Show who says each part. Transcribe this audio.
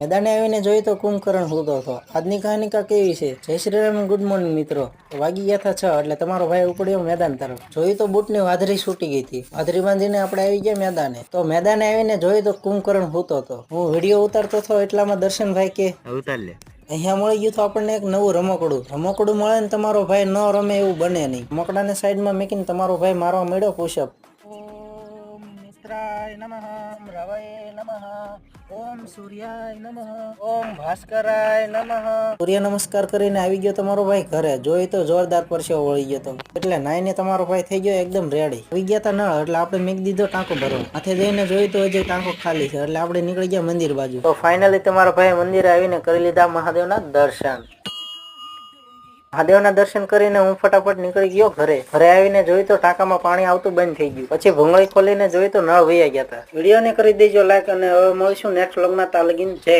Speaker 1: મેદાને આવીને જોઈ તો કુંભકરણ હોતો હતો. આજની કહાની કા કેવી છે? જય શ્રી રામ, ગુડ મોર્નિંગ મિત્રો. વાગી ગયા હતા 6 એટલે તમારો ભાઈ ઉપડ્યો મેદાન તરફ. જોયું તો બૂટની વાદળી છૂટી ગઈ હતી. વાદળી બાંધીને આપણે આવી ગયા મેદાને. તો મેદાને આવીને જોયું તો કુંભકરણ હોતો હતો. હું વિડીયો ઉતારતો હતો એટલામાં દર્શનભાઈ કે ઉતાર લે. અહીંયા મળી ગયું તો આપણને એક નવું રમકડું મળે ને તમારો ભાઈ ન રમે એવું બને નહીં. રમકડાને સાઈડમાં મૂકીને તમારો ભાઈ મારવા મળ્યો પુશઅપ. ઓમ મિત્રાય નમઃ, રવયે નમઃ, ઓમ સૂર્યાય નમઃ, ઓમ ભાસ્કરાય નમઃ. સૂર્ય નમસ્કાર કરીને આવી ગયો તમારો ભાઈ ઘરે. જોઈ તો જોરદાર પરસેવો વળી ગયો તો. એટલે નાઈને તમારો ભાઈ થઈ ગયો એકદમ રેડી. આવી ગયા તા નળ એટલે આપણે મૂકી દીધો ટાંકો ભરવા. હાથે જઈને જોઈ તો હજી ટાંકો ખાલી છે એટલે આપણે નીકળી ગયા મંદિર બાજુ. તો ફાઇનલી તમારો ભાઈ મંદિરે આવીને કરી લીધા મહાદેવના દર્શન. મહાદેવના દર્શન કરીને હું ફટાફટ નીકળી ગયો ઘરે. ઘરે આવીને જોઈ તો ટાંકામાં પાણી આવતું બંધ થઈ ગયું. પછી ભૂંગળી ખોલીને જોઈ તો નળ વહી ગયા હતા. વિડીયોને કરી દેજો લાઈક અને હવે મળીશું નેક્સ્ટ વ્લોગમાં. ત્યાં લગીને જય